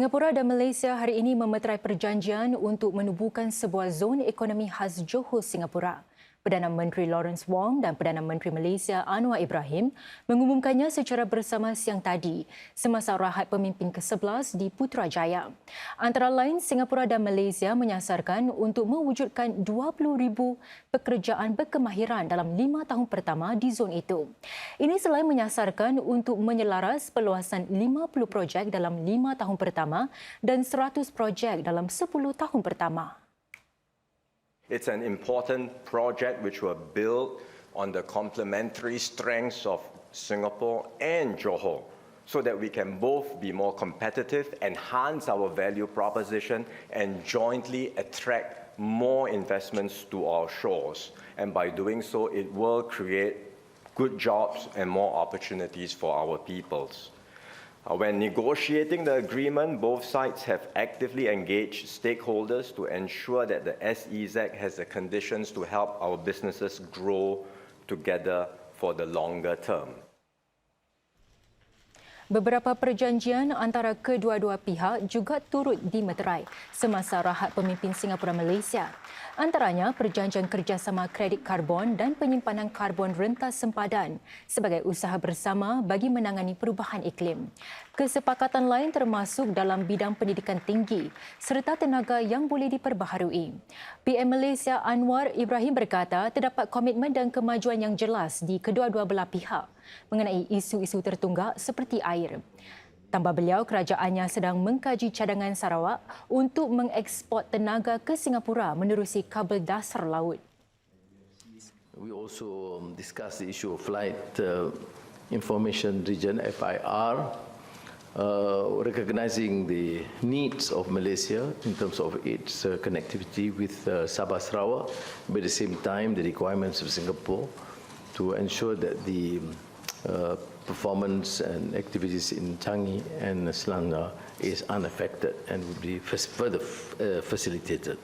Singapura dan Malaysia hari ini memeterai perjanjian untuk menubuhkan sebuah zon ekonomi khas Johor-Singapura. Perdana Menteri Lawrence Wong dan Perdana Menteri Malaysia Anwar Ibrahim mengumumkannya secara bersama siang tadi semasa rahat pemimpin ke-11 di Putrajaya. Antara lain, Singapura dan Malaysia menyasarkan untuk mewujudkan 20,000 pekerjaan berkemahiran dalam 5 tahun pertama di zon itu. Ini selain menyasarkan untuk menyelaras perluasan 50 projek dalam 5 tahun pertama dan 100 projek dalam 10 tahun pertama. It's an important project which will build on the complementary strengths of Singapore and Johor so that we can both be more competitive, enhance our value proposition and jointly attract more investments to our shores. And by doing so, it will create good jobs and more opportunities for our peoples. When negotiating the agreement, both sides have actively engaged stakeholders to ensure that the SEZ has the conditions to help our businesses grow together for the longer term. Beberapa perjanjian antara kedua-dua pihak juga turut dimeterai semasa rahat pemimpin Singapura-Malaysia. Antaranya perjanjian kerjasama kredit karbon dan penyimpanan karbon rentas sempadan sebagai usaha bersama bagi menangani perubahan iklim. Kesepakatan lain termasuk dalam bidang pendidikan tinggi serta tenaga yang boleh diperbaharui. PM Malaysia Anwar Ibrahim berkata terdapat komitmen dan kemajuan yang jelas di kedua-dua belah pihak mengenai isu-isu tertunggak seperti air. Tambah beliau, kerajaannya sedang mengkaji cadangan Sarawak untuk mengeksport tenaga ke Singapura menerusi kabel dasar laut. We also discuss the issue of flight information region (FIR), recognizing the needs of Malaysia in terms of its connectivity with Sabah Sarawak, but at the same time the requirements of Singapore to ensure that the performance and activities in Changi and Selangor is unaffected and will be further facilitated.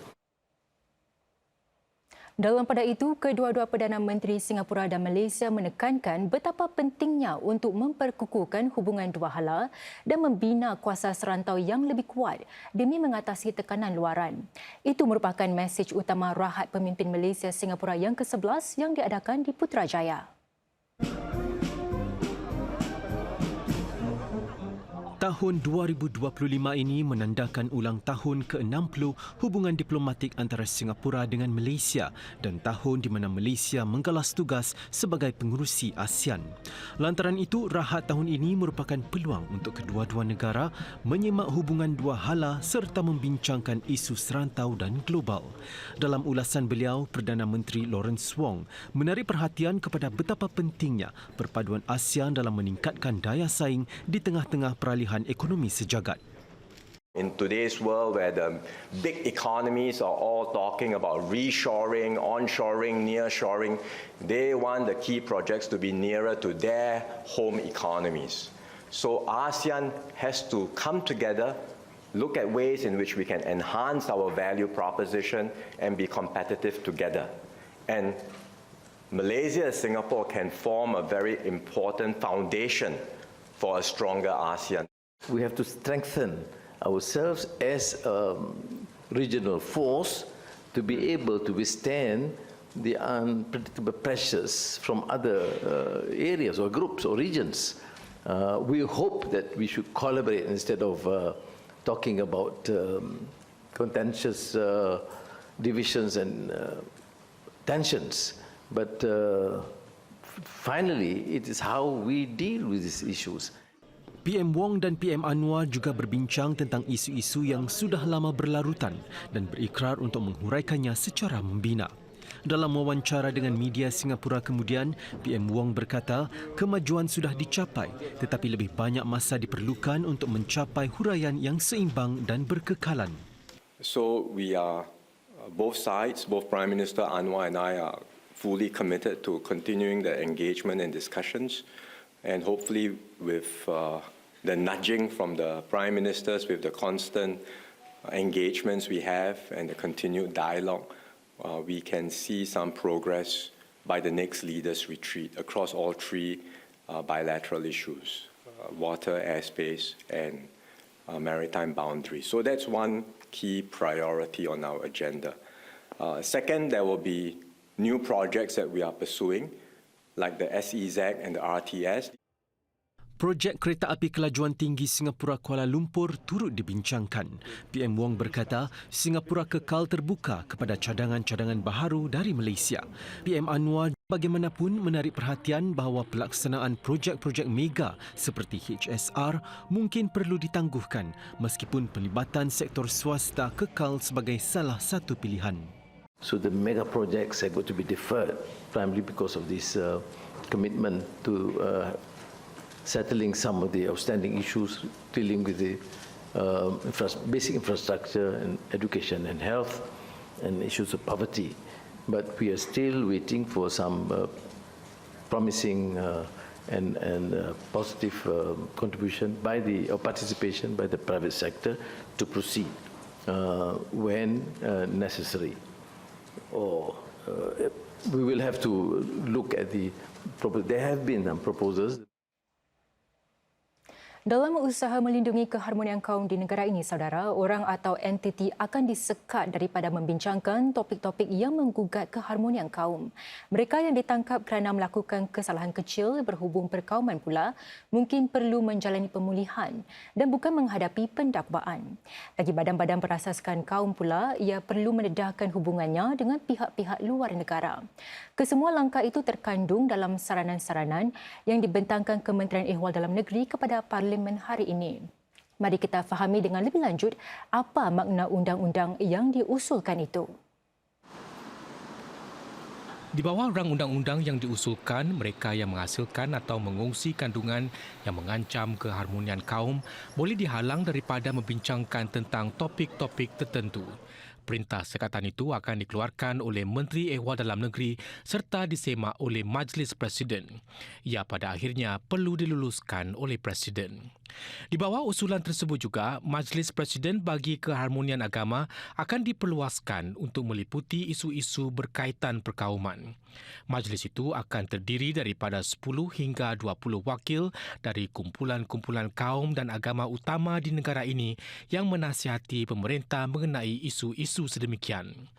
Dalam pada itu, kedua-dua Perdana Menteri Singapura dan Malaysia menekankan betapa pentingnya untuk memperkukuhkan hubungan dua hala dan membina kuasa serantau yang lebih kuat demi mengatasi tekanan luaran. Itu merupakan mesej utama rahat pemimpin Malaysia Singapura yang ke-11 yang diadakan di Putrajaya. Tahun 2025 ini menandakan ulang tahun ke-60 hubungan diplomatik antara Singapura dengan Malaysia dan tahun di mana Malaysia menggalas tugas sebagai pengerusi ASEAN. Lantaran itu, rahat tahun ini merupakan peluang untuk kedua-dua negara menyemak hubungan dua hala serta membincangkan isu serantau dan global. Dalam ulasan beliau, Perdana Menteri Lawrence Wong menarik perhatian kepada betapa pentingnya perpaduan ASEAN dalam meningkatkan daya saing di tengah-tengah peralihan ekonomi sejagat. In today's world where the big economies are all talking about reshoring, onshoring, nearshoring, they want the key projects to be nearer to their home economies. So ASEAN has to come together, look at ways in which we can enhance our value proposition and be competitive together. And Malaysia and Singapore can form a very important foundation for a stronger ASEAN. We have to strengthen ourselves as a regional force to be able to withstand the unpredictable pressures from other areas or groups or regions. We hope that we should collaborate instead of talking about contentious divisions and tensions. But finally, it is how we deal with these issues. PM Wong dan PM Anwar juga berbincang tentang isu-isu yang sudah lama berlarutan dan berikrar untuk menghuraikannya secara membina. Dalam wawancara dengan media Singapura kemudian, PM Wong berkata kemajuan sudah dicapai tetapi lebih banyak masa diperlukan untuk mencapai huraian yang seimbang dan berkekalan. So we are, both sides, both Prime Minister Anwar and I are fully committed to continuing the engagement and discussions, and hopefully with the nudging from the Prime Ministers, with the constant engagements we have and the continued dialogue, we can see some progress by the next leaders' retreat across all three bilateral issues, water, airspace and maritime boundaries. So that's one key priority on our agenda. Second, there will be new projects that we are pursuing, like the SEZ and the RTS. Projek kereta api kelajuan tinggi Singapura Kuala Lumpur turut dibincangkan. PM Wong berkata, Singapura kekal terbuka kepada cadangan-cadangan baharu dari Malaysia. PM Anwar bagaimanapun menarik perhatian bahawa pelaksanaan projek-projek mega seperti HSR mungkin perlu ditangguhkan meskipun pelibatan sektor swasta kekal sebagai salah satu pilihan. So the mega projects are going to be deferred, primarily because of this commitment to settling some of the outstanding issues dealing with the basic infrastructure and education and health and issues of poverty. But we are still waiting for some promising and positive contribution by or participation by the private sector to proceed when necessary. Or we will have to look at there have been proposals. Dalam usaha melindungi keharmonian kaum di negara ini, saudara, orang atau entiti akan disekat daripada membincangkan topik-topik yang menggugat keharmonian kaum. Mereka yang ditangkap kerana melakukan kesalahan kecil berhubung perkauman pula mungkin perlu menjalani pemulihan dan bukan menghadapi pendakwaan. Bagi badan-badan berasaskan kaum pula, ia perlu mendedahkan hubungannya dengan pihak-pihak luar negara. Kesemua langkah itu terkandung dalam saranan-saranan yang dibentangkan Kementerian Ehwal Dalam Negeri kepada Parlimen hari ini. Mari kita fahami dengan lebih lanjut apa makna undang-undang yang diusulkan itu. Di bawah rang undang-undang yang diusulkan, mereka yang menghasilkan atau mengongsi kandungan yang mengancam keharmonian kaum boleh dihalang daripada membincangkan tentang topik-topik tertentu. Perintah sekatan itu akan dikeluarkan oleh Menteri Ehwal Dalam Negeri serta disemak oleh Majlis Presiden. Ia pada akhirnya perlu diluluskan oleh Presiden. Di bawah usulan tersebut juga, Majlis Presiden bagi Keharmonian Agama akan diperluaskan untuk meliputi isu-isu berkaitan perkauman. Majlis itu akan terdiri daripada 10 hingga 20 wakil dari kumpulan-kumpulan kaum dan agama utama di negara ini yang menasihati pemerintah mengenai isu-isu sedemikian.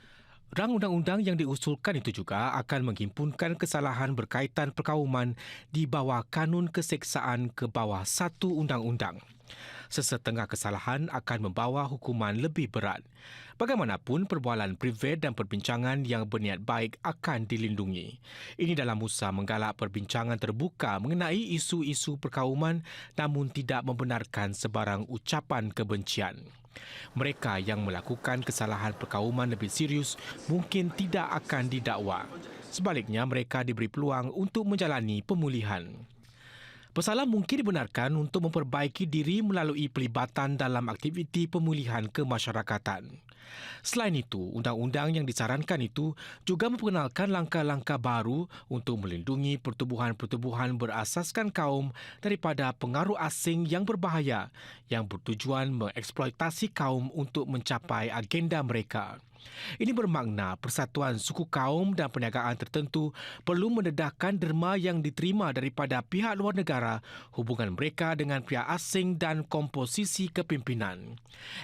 Rang undang-undang yang diusulkan itu juga akan menghimpunkan kesalahan berkaitan perkauman di bawah kanun keseksaan ke bawah satu undang-undang. Sesetengah kesalahan akan membawa hukuman lebih berat. Bagaimanapun, perbualan privat dan perbincangan yang berniat baik akan dilindungi. Ini dalam usaha menggalak perbincangan terbuka mengenai isu-isu perkauman namun tidak membenarkan sebarang ucapan kebencian. Mereka yang melakukan kesalahan perkauman lebih serius mungkin tidak akan didakwa. Sebaliknya, mereka diberi peluang untuk menjalani pemulihan. Pesalah mungkin dibenarkan untuk memperbaiki diri melalui pelibatan dalam aktiviti pemulihan kemasyarakatan. Selain itu, undang-undang yang disarankan itu juga memperkenalkan langkah-langkah baru untuk melindungi pertubuhan-pertubuhan berasaskan kaum daripada pengaruh asing yang berbahaya yang bertujuan mengeksploitasi kaum untuk mencapai agenda mereka. Ini bermakna persatuan suku kaum dan perniagaan tertentu perlu mendedahkan derma yang diterima daripada pihak luar negara, hubungan mereka dengan pihak asing dan komposisi kepimpinan.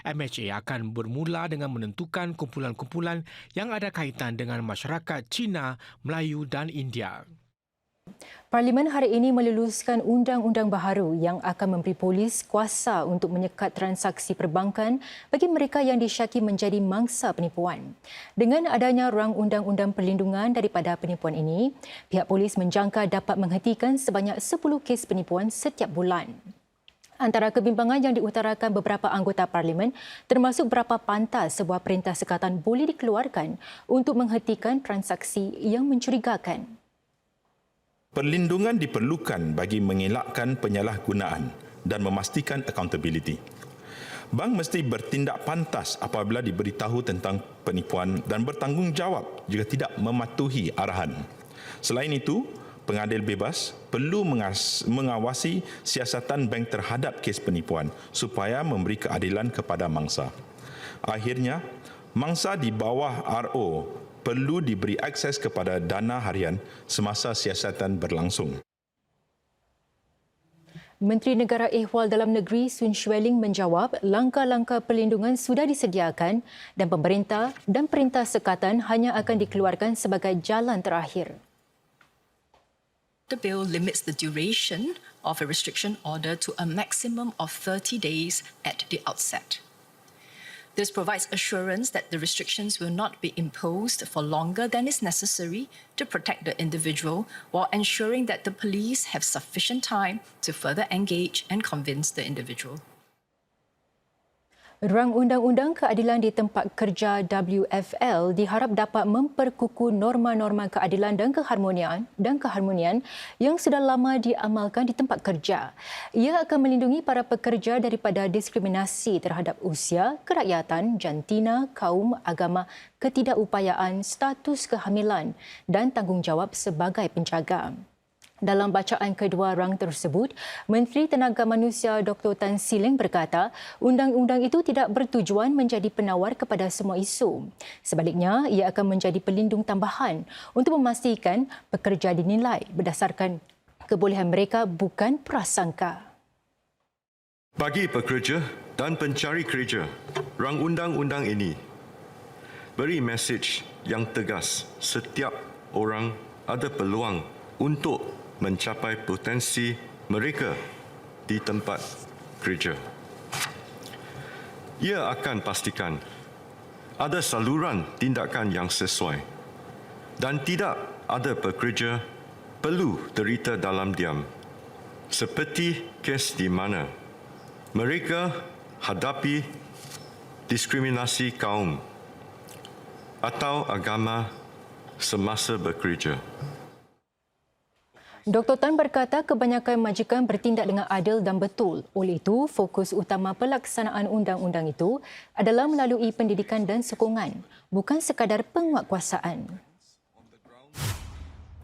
MHA akan bermula dengan menentukan kumpulan-kumpulan yang ada kaitan dengan masyarakat Cina, Melayu dan India. Parlimen hari ini meluluskan undang-undang baharu yang akan memberi polis kuasa untuk menyekat transaksi perbankan bagi mereka yang disyaki menjadi mangsa penipuan. Dengan adanya rang undang-undang perlindungan daripada penipuan ini, pihak polis menjangka dapat menghentikan sebanyak 10 kes penipuan setiap bulan. Antara kebimbangan yang diutarakan beberapa anggota Parlimen termasuk berapa pantas sebuah perintah sekatan boleh dikeluarkan untuk menghentikan transaksi yang mencurigakan. Perlindungan diperlukan bagi mengelakkan penyalahgunaan dan memastikan accountability. Bank mesti bertindak pantas apabila diberitahu tentang penipuan dan bertanggungjawab jika tidak mematuhi arahan. Selain itu, pengadil bebas perlu mengawasi siasatan bank terhadap kes penipuan supaya memberi keadilan kepada mangsa. Akhirnya, mangsa di bawah RO perlu diberi akses kepada dana harian semasa siasatan berlangsung. Menteri Negara Ehwal Dalam Negeri Sun Xueling menjawab langkah-langkah perlindungan sudah disediakan dan pemerintah dan perintah sekatan hanya akan dikeluarkan sebagai jalan terakhir. The bill limits the duration of a restriction order to a maximum of 30 days at the outset. This provides assurance that the restrictions will not be imposed for longer than is necessary to protect the individual, while ensuring that the police have sufficient time to further engage and convince the individual. Rang Undang-Undang Keadilan di Tempat Kerja WFL diharap dapat memperkukuh norma-norma keadilan dan keharmonian yang sudah lama diamalkan di tempat kerja. Ia akan melindungi para pekerja daripada diskriminasi terhadap usia, kerakyatan, jantina, kaum, agama, ketidakupayaan, status kehamilan dan tanggungjawab sebagai penjaga. Dalam bacaan kedua rang tersebut, Menteri Tenaga Manusia Dr. Tan Sri Leng berkata, undang-undang itu tidak bertujuan menjadi penawar kepada semua isu. Sebaliknya, ia akan menjadi pelindung tambahan untuk memastikan pekerja dinilai berdasarkan kebolehan mereka bukan prasangka. Bagi pekerja dan pencari kerja, rang undang-undang ini beri mesej yang tegas setiap orang ada peluang untuk mencapai potensi mereka di tempat kerja. Ia akan pastikan ada saluran tindakan yang sesuai dan tidak ada pekerja perlu derita dalam diam, seperti kes di mana mereka hadapi diskriminasi kaum atau agama semasa bekerja. Dr. Tan berkata kebanyakan majikan bertindak dengan adil dan betul. Oleh itu, fokus utama pelaksanaan undang-undang itu adalah melalui pendidikan dan sokongan, bukan sekadar penguatkuasaan.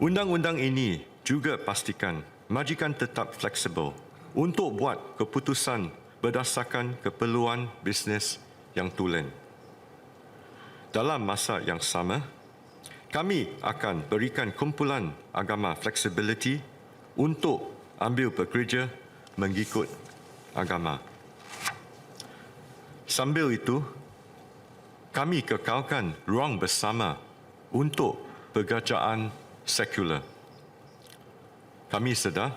Undang-undang ini juga pastikan majikan tetap fleksibel untuk buat keputusan berdasarkan keperluan bisnes yang tulen. Dalam masa yang sama, kami akan berikan kumpulan agama flexibility untuk ambil pekerja mengikut agama. Sambil itu, kami kekalkan ruang bersama untuk pekerjaan sekular. Kami sedar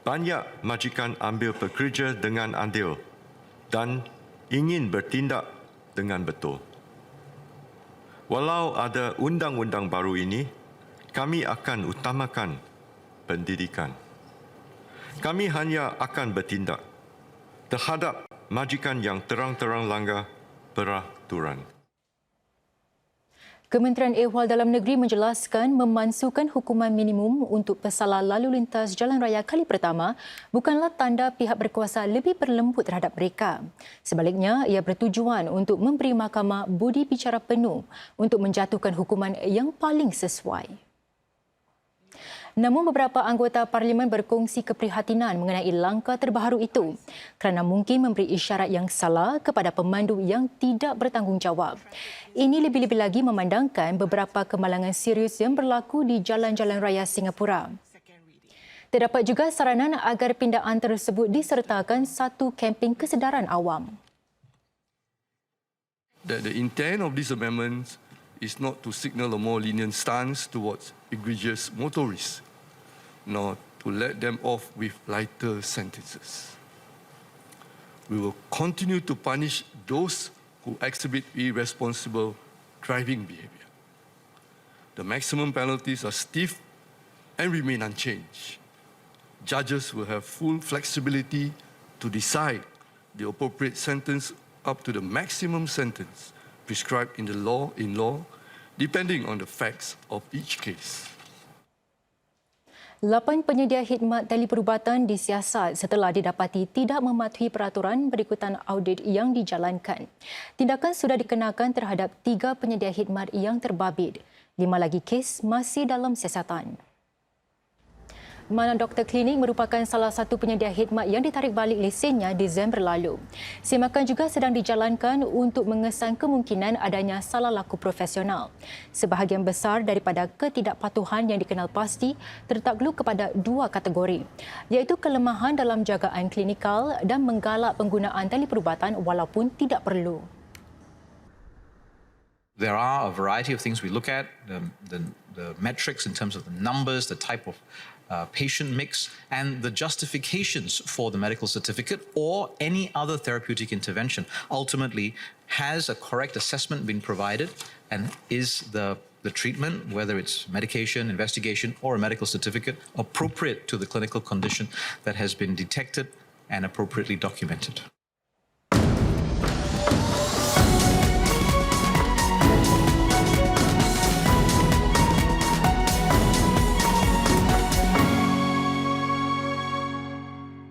banyak majikan ambil pekerja dengan adil dan ingin bertindak dengan betul. Walau ada undang-undang baru ini, kami akan utamakan pendidikan. Kami hanya akan bertindak terhadap majikan yang terang-terang langgar peraturan. Kementerian Ehwal Dalam Negeri menjelaskan memansuhkan hukuman minimum untuk pesalah lalu lintas jalan raya kali pertama bukanlah tanda pihak berkuasa lebih berlembut terhadap mereka. Sebaliknya, ia bertujuan untuk memberi mahkamah budi bicara penuh untuk menjatuhkan hukuman yang paling sesuai. Namun beberapa anggota Parlimen berkongsi keprihatinan mengenai langkah terbaru itu kerana mungkin memberi isyarat yang salah kepada pemandu yang tidak bertanggungjawab. Ini lebih-lebih lagi memandangkan beberapa kemalangan serius yang berlaku di jalan-jalan raya Singapura. Terdapat juga saranan agar pindaan tersebut disertakan satu kempen kesedaran awam. The intent of these amendments is not to signal a more lenient stance towards egregious motorists, nor to let them off with lighter sentences. We will continue to punish those who exhibit irresponsible driving behavior. The maximum penalties are stiff and remain unchanged. Judges will have full flexibility to decide the appropriate sentence up to the maximum sentence prescribed in the law, depending on the facts of each case. 8 penyedia khidmat teleperubatan disiasat setelah didapati tidak mematuhi peraturan berikutan audit yang dijalankan. Tindakan sudah dikenakan terhadap 3 penyedia khidmat yang terbabit. 5 lagi kes masih dalam siasatan. mana doktor klinik merupakan salah satu penyedia khidmat yang ditarik balik lesennya Disember lalu. Semakan juga sedang dijalankan untuk mengesan kemungkinan adanya salah laku profesional. Sebahagian besar daripada ketidakpatuhan yang dikenal pasti tertakluk kepada dua kategori, iaitu kelemahan dalam jagaan klinikal dan menggalak penggunaan tali perubatan walaupun tidak perlu. There are a variety of things we look at, the metrics in terms of the numbers, the type of patient mix, and the justifications for the medical certificate or any other therapeutic intervention. Ultimately, has a correct assessment been provided, and is the treatment, whether it's medication, investigation, or a medical certificate, appropriate to the clinical condition that has been detected and appropriately documented?